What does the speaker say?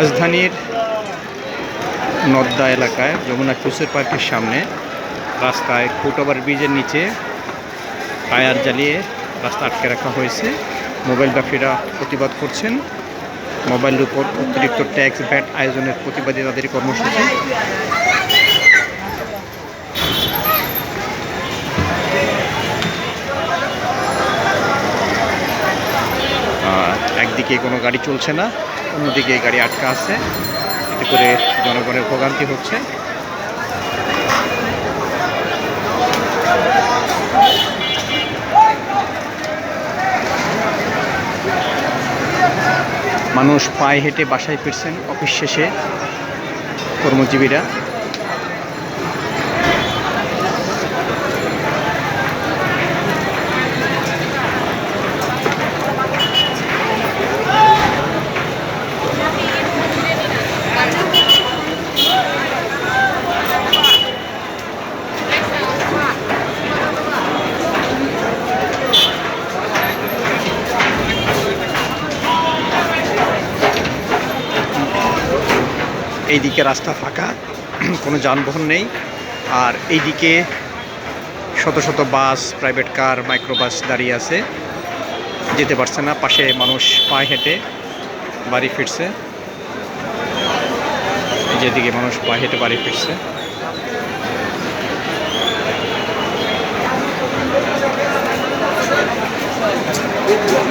রাজধানীর নদ্দা এলাকায় যমুনা ফিউচার পার্কের সামনে রাস্তায় ফুটওভার ব্রিজের নিচে টায়ার জ্বালিয়ে রাস্তা আটকে রাখা হয়েছে। মোবাইল ব্যবসায়ীরা প্রতিবাদ করছেন। মোবাইলের উপর অতিরিক্ত ট্যাক্স ভ্যাট আয়োজনের প্রতিবাদী তাদের কর্মসূচি। একদিকে কোনো গাড়ি চলছে না, অন্যদিকে গাড়ি আটকা আছে। এতে করে জনগণের ভোগান্তি হচ্ছে। মানুষ পায়ে হেঁটে বাসায় ফিরছেন অফিস শেষে, কর্মজীবীরা। এইদিকে রাস্তা ফাঁকা, কোনো যানবাহন নেই। আর এইদিকে শত শত বাস, প্রাইভেট কার, মাইক্রোবাস দাঁড়িয়ে আছে, যেতে পারছে না। পাশে মানুষ পায়ে হেঁটে বাড়ি ফিরছে, যেদিকে মানুষ পায়ে হেঁটে বাড়ি ফিরছে।